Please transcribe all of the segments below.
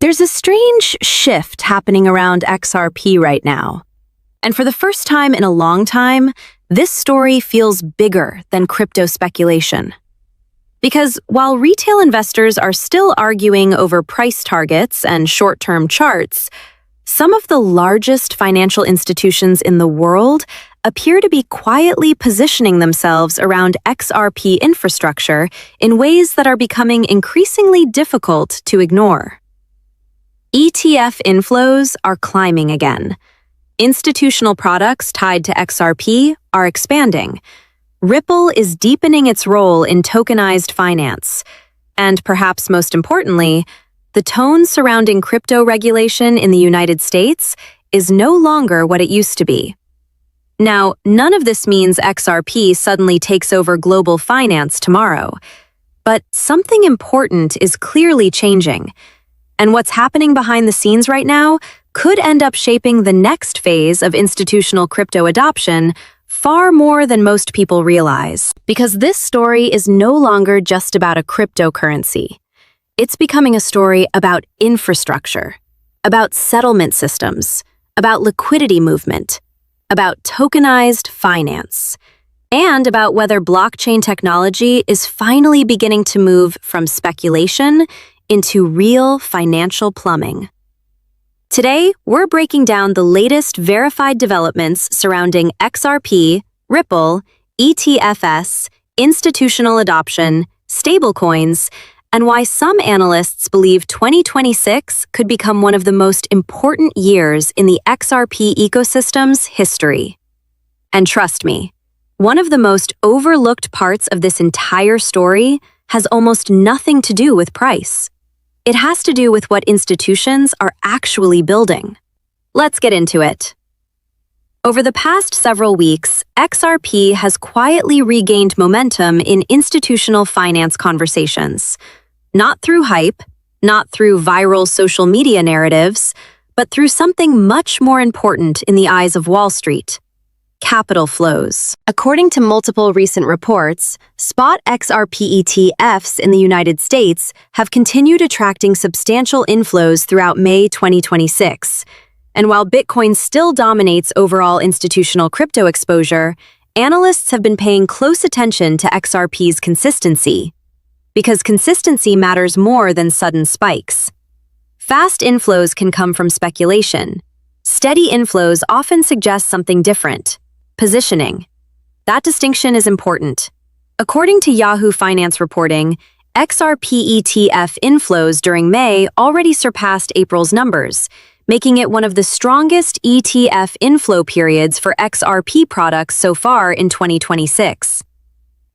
There's a strange shift happening around XRP right now. And for the first time in a long time, this story feels bigger than crypto speculation. Because while retail investors are still arguing over price targets and short-term charts, some of the largest financial institutions in the world appear to be quietly positioning themselves around XRP infrastructure in ways that are becoming increasingly difficult to ignore. ETF inflows are climbing again. Institutional products tied to XRP are expanding. Ripple is deepening its role in tokenized finance. And perhaps most importantly, the tone surrounding crypto regulation in the United States is no longer what it used to be. Now, none of this means XRP suddenly takes over global finance tomorrow. But something important is clearly changing. And what's happening behind the scenes right now could end up shaping the next phase of institutional crypto adoption far more than most people realize. Because this story is no longer just about a cryptocurrency. It's becoming a story about infrastructure, about settlement systems, about liquidity movement, about tokenized finance, and about whether blockchain technology is finally beginning to move from speculation into real financial plumbing. Today, we're breaking down the latest verified developments surrounding XRP, Ripple, ETFs, institutional adoption, stablecoins, and why some analysts believe 2026 could become one of the most important years in the XRP ecosystem's history. And trust me, one of the most overlooked parts of this entire story has almost nothing to do with price. It has to do with what institutions are actually building. Let's get into it. Over the past several weeks, XRP has quietly regained momentum in institutional finance conversations. Not through hype, not through viral social media narratives, but through something much more important in the eyes of Wall Street: capital flows. According to multiple recent reports, spot XRP ETFs in the United States have continued attracting substantial inflows throughout May 2026. And while Bitcoin still dominates overall institutional crypto exposure, analysts have been paying close attention to XRP's consistency. Because consistency matters more than sudden spikes. Fast inflows can come from speculation. Steady inflows often suggest something different: positioning. That distinction is important. According to Yahoo Finance reporting, XRP ETF inflows during May already surpassed April's numbers, making it one of the strongest ETF inflow periods for XRP products so far in 2026.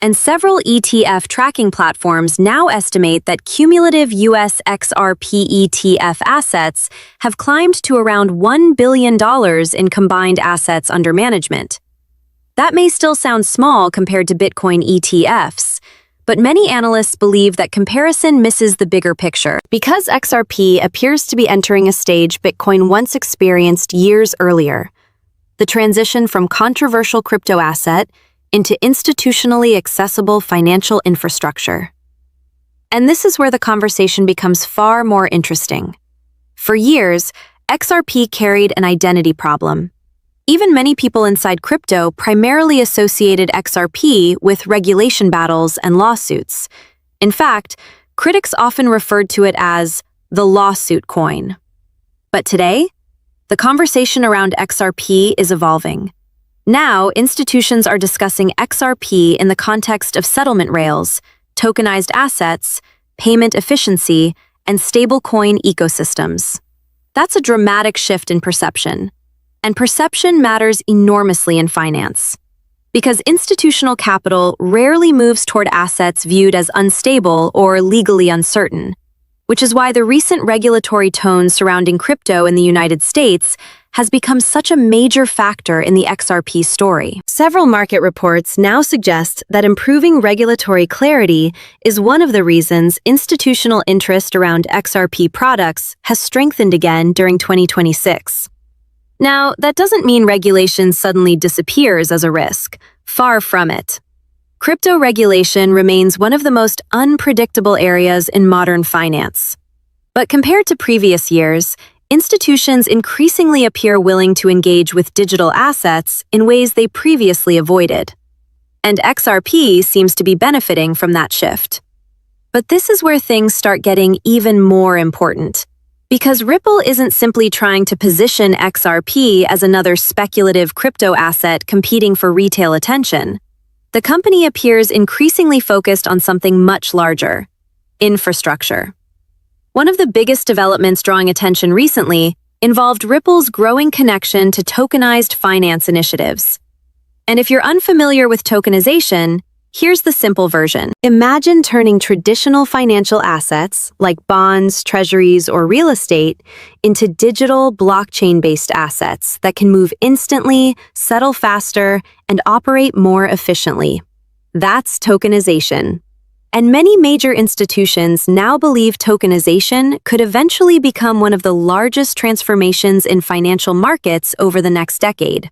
And several ETF tracking platforms now estimate that cumulative US XRP ETF assets have climbed to around $1 billion in combined assets under management. That may still sound small compared to Bitcoin ETFs, but many analysts believe that comparison misses the bigger picture. Because XRP appears to be entering a stage Bitcoin once experienced years earlier, the transition from controversial crypto asset into institutionally accessible financial infrastructure. And this is where the conversation becomes far more interesting. For years, XRP carried an identity problem. Even many people inside crypto primarily associated XRP with regulation battles and lawsuits. In fact, critics often referred to it as the lawsuit coin. But today, the conversation around XRP is evolving. Now, institutions are discussing XRP in the context of settlement rails, tokenized assets, payment efficiency, and stablecoin ecosystems. That's a dramatic shift in perception. And perception matters enormously in finance. Because institutional capital rarely moves toward assets viewed as unstable or legally uncertain, which is why the recent regulatory tone surrounding crypto in the United States has become such a major factor in the XRP story. Several market reports now suggest that improving regulatory clarity is one of the reasons institutional interest around XRP products has strengthened again during 2026. Now, that doesn't mean regulation suddenly disappears as a risk. Far from it. Crypto regulation remains one of the most unpredictable areas in modern finance. But compared to previous years, institutions increasingly appear willing to engage with digital assets in ways they previously avoided. And XRP seems to be benefiting from that shift. But this is where things start getting even more important. Because Ripple isn't simply trying to position XRP as another speculative crypto asset competing for retail attention. The company appears increasingly focused on something much larger: infrastructure. One of the biggest developments drawing attention recently involved Ripple's growing connection to tokenized finance initiatives. And if you're unfamiliar with tokenization, here's the simple version. Imagine turning traditional financial assets, like bonds, treasuries, or real estate, into digital, blockchain-based assets that can move instantly, settle faster, and operate more efficiently. That's tokenization. And many major institutions now believe tokenization could eventually become one of the largest transformations in financial markets over the next decade.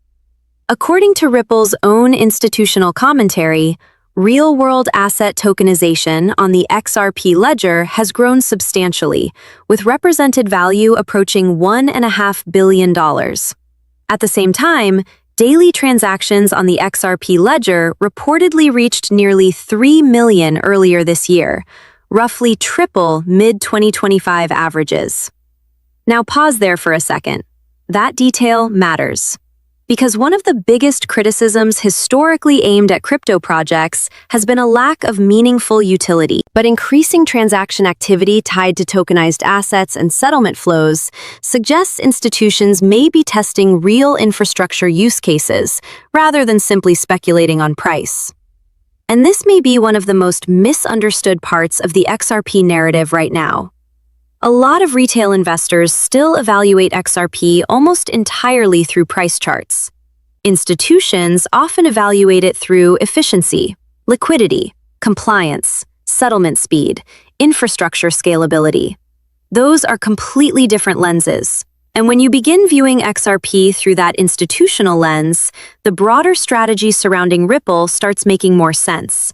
According to Ripple's own institutional commentary, real-world asset tokenization on the XRP Ledger has grown substantially, with represented value approaching $1.5 billion. At the same time, daily transactions on the XRP Ledger reportedly reached nearly 3 million earlier this year, roughly triple mid-2025 averages. Now pause there for a second. That detail matters. Because one of the biggest criticisms historically aimed at crypto projects has been a lack of meaningful utility. But increasing transaction activity tied to tokenized assets and settlement flows suggests institutions may be testing real infrastructure use cases rather than simply speculating on price. And this may be one of the most misunderstood parts of the XRP narrative right now. A lot of retail investors still evaluate XRP almost entirely through price charts. Institutions often evaluate it through efficiency, liquidity, compliance, settlement speed, infrastructure scalability. Those are completely different lenses. And when you begin viewing XRP through that institutional lens, the broader strategy surrounding Ripple starts making more sense.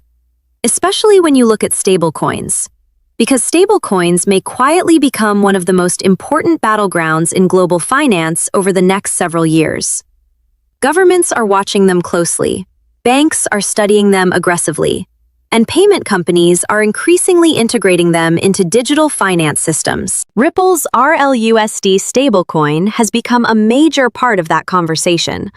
Especially when you look at stablecoins. Because stablecoins may quietly become one of the most important battlegrounds in global finance over the next several years. Governments are watching them closely, banks are studying them aggressively, and payment companies are increasingly integrating them into digital finance systems. Ripple's RLUSD stablecoin has become a major part of that conversation.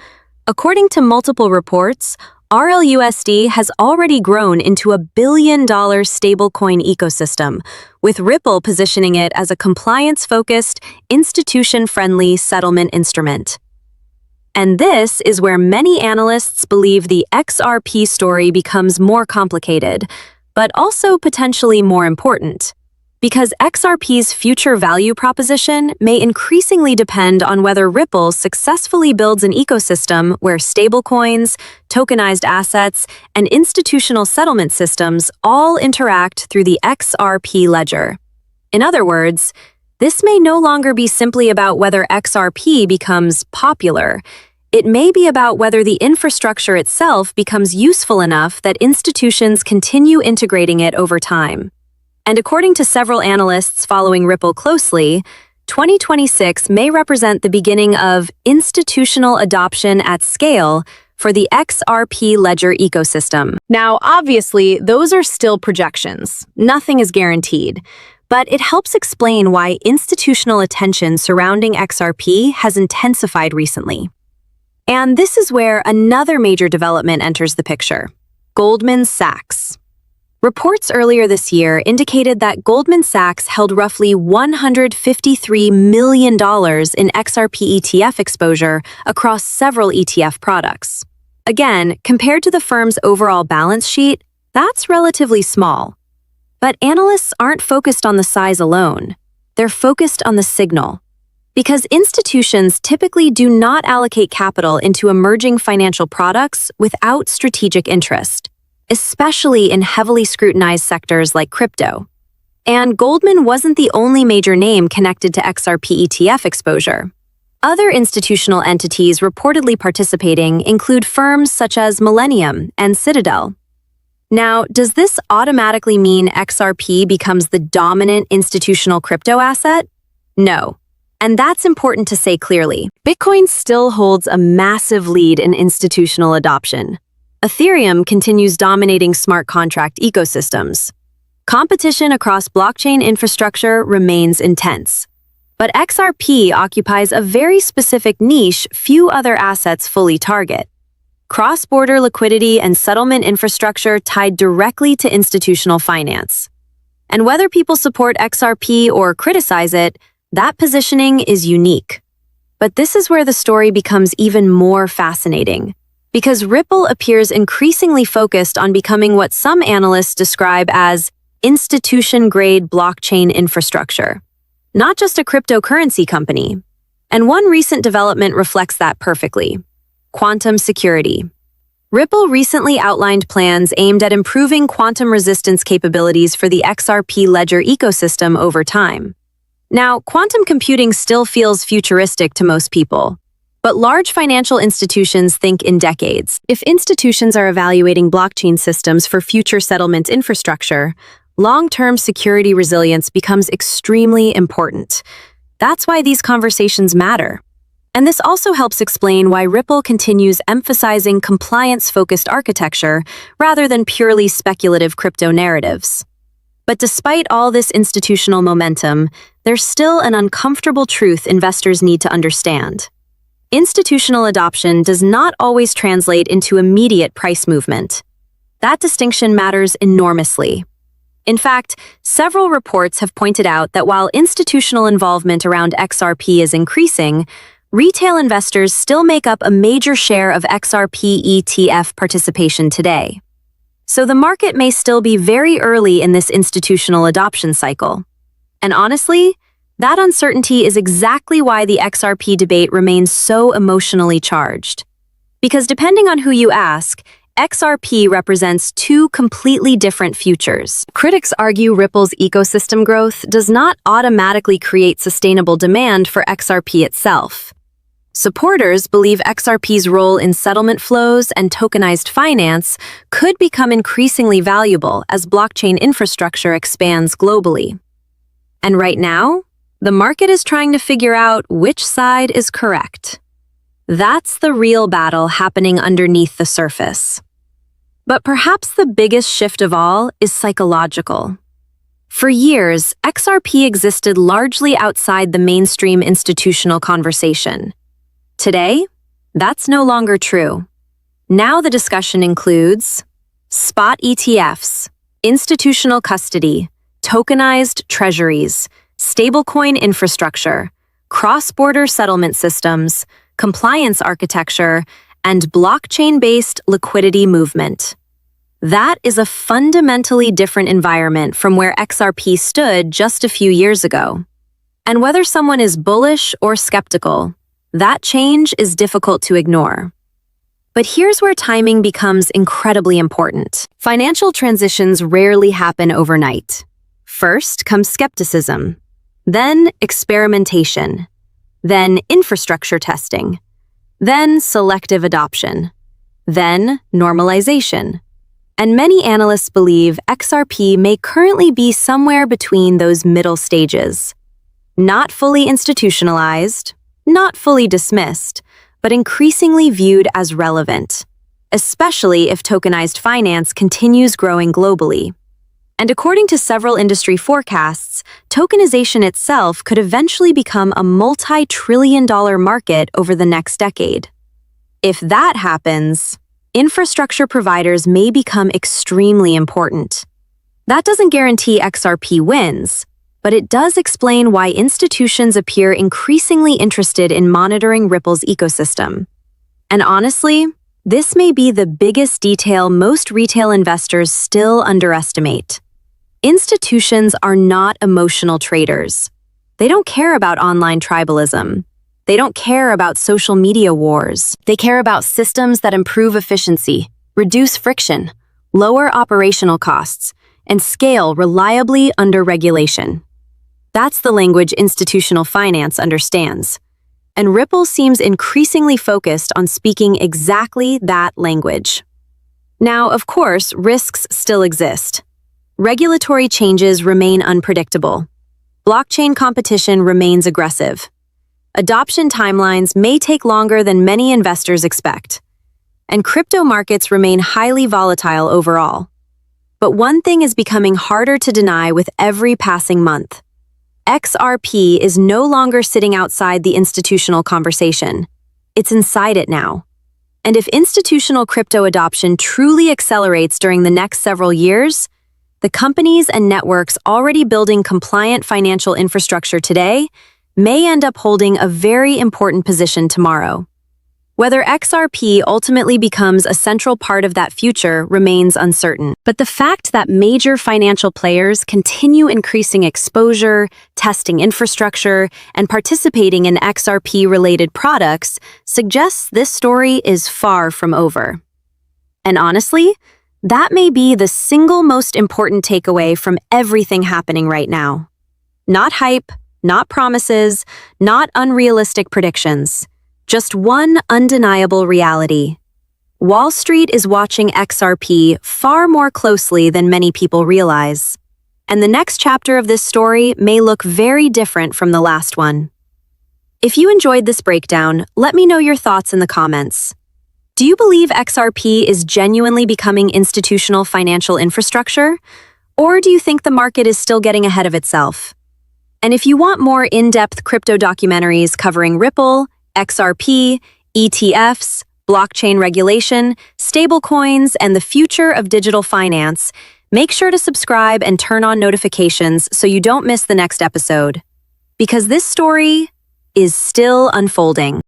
According to multiple reports, RLUSD has already grown into a billion-dollar stablecoin ecosystem, with Ripple positioning it as a compliance-focused, institution-friendly settlement instrument. And this is where many analysts believe the XRP story becomes more complicated, but also potentially more important. Because XRP's future value proposition may increasingly depend on whether Ripple successfully builds an ecosystem where stablecoins, tokenized assets, and institutional settlement systems all interact through the XRP Ledger. In other words, this may no longer be simply about whether XRP becomes popular. It may be about whether the infrastructure itself becomes useful enough that institutions continue integrating it over time. And according to several analysts following Ripple closely, 2026 may represent the beginning of institutional adoption at scale for the XRP Ledger ecosystem. Now, obviously, those are still projections. Nothing is guaranteed. But it helps explain why institutional attention surrounding XRP has intensified recently. And this is where another major development enters the picture: Goldman Sachs. Reports earlier this year indicated that Goldman Sachs held roughly $153 million in XRP ETF exposure across several ETF products. Again, compared to the firm's overall balance sheet, that's relatively small. But analysts aren't focused on the size alone. They're focused on the signal. Because institutions typically do not allocate capital into emerging financial products without strategic interest, especially in heavily scrutinized sectors like crypto. And Goldman wasn't the only major name connected to XRP ETF exposure. Other institutional entities reportedly participating include firms such as Millennium and Citadel. Now, does this automatically mean XRP becomes the dominant institutional crypto asset? No. And that's important to say clearly. Bitcoin still holds a massive lead in institutional adoption. Ethereum continues dominating smart contract ecosystems. Competition across blockchain infrastructure remains intense. But XRP occupies a very specific niche few other assets fully target: cross-border liquidity and settlement infrastructure tied directly to institutional finance. And whether people support XRP or criticize it, that positioning is unique. But this is where the story becomes even more fascinating, because Ripple appears increasingly focused on becoming what some analysts describe as institution-grade blockchain infrastructure, not just a cryptocurrency company. And one recent development reflects that perfectly: quantum security. Ripple recently outlined plans aimed at improving quantum resistance capabilities for the XRP Ledger ecosystem over time. Now, quantum computing still feels futuristic to most people, but large financial institutions think in decades. If institutions are evaluating blockchain systems for future settlement infrastructure, long-term security resilience becomes extremely important. That's why these conversations matter. And this also helps explain why Ripple continues emphasizing compliance-focused architecture rather than purely speculative crypto narratives. But despite all this institutional momentum, there's still an uncomfortable truth investors need to understand. Institutional adoption does not always translate into immediate price movement. That distinction matters enormously. In fact, several reports have pointed out that while institutional involvement around XRP is increasing, retail investors still make up a major share of XRP ETF participation today. So the market may still be very early in this institutional adoption cycle. And honestly, that uncertainty is exactly why the XRP debate remains so emotionally charged. Because depending on who you ask, XRP represents two completely different futures. Critics argue Ripple's ecosystem growth does not automatically create sustainable demand for XRP itself. Supporters believe XRP's role in settlement flows and tokenized finance could become increasingly valuable as blockchain infrastructure expands globally. And right now, the market is trying to figure out which side is correct. That's the real battle happening underneath the surface. But perhaps the biggest shift of all is psychological. For years, XRP existed largely outside the mainstream institutional conversation. Today, that's no longer true. Now the discussion includes spot ETFs, institutional custody, tokenized treasuries, stablecoin infrastructure, cross-border settlement systems, compliance architecture, and blockchain-based liquidity movement. That is a fundamentally different environment from where XRP stood just a few years ago. And whether someone is bullish or skeptical, that change is difficult to ignore. But here's where timing becomes incredibly important. Financial transitions rarely happen overnight. First comes skepticism, then experimentation, then infrastructure testing, then selective adoption, then normalization. And many analysts believe XRP may currently be somewhere between those middle stages. Not fully institutionalized, not fully dismissed, but increasingly viewed as relevant, especially if tokenized finance continues growing globally. And according to several industry forecasts, tokenization itself could eventually become a multi-trillion-dollar market over the next decade. If that happens, infrastructure providers may become extremely important. That doesn't guarantee XRP wins, but it does explain why institutions appear increasingly interested in monitoring Ripple's ecosystem. And honestly, this may be the biggest detail most retail investors still underestimate. Institutions are not emotional traders. They don't care about online tribalism. They don't care about social media wars. They care about systems that improve efficiency, reduce friction, lower operational costs, and scale reliably under regulation. That's the language institutional finance understands. And Ripple seems increasingly focused on speaking exactly that language. Now, of course, risks still exist. Regulatory changes remain unpredictable. Blockchain competition remains aggressive. Adoption timelines may take longer than many investors expect. And crypto markets remain highly volatile overall. But one thing is becoming harder to deny with every passing month. XRP is no longer sitting outside the institutional conversation. It's inside it now. And if institutional crypto adoption truly accelerates during the next several years, the companies and networks already building compliant financial infrastructure today may end up holding a very important position tomorrow. Whether XRP ultimately becomes a central part of that future remains uncertain. But the fact that major financial players continue increasing exposure, testing infrastructure, and participating in XRP-related products suggests this story is far from over. And honestly, that may be the single most important takeaway from everything happening right now. Not hype, not promises, not unrealistic predictions. Just one undeniable reality. Wall Street is watching XRP far more closely than many people realize. And the next chapter of this story may look very different from the last one. If you enjoyed this breakdown, let me know your thoughts in the comments. Do you believe XRP is genuinely becoming institutional financial infrastructure? Or do you think the market is still getting ahead of itself? And if you want more in-depth crypto documentaries covering Ripple, XRP, ETFs, blockchain regulation, stablecoins, and the future of digital finance, make sure to subscribe and turn on notifications so you don't miss the next episode. Because this story is still unfolding.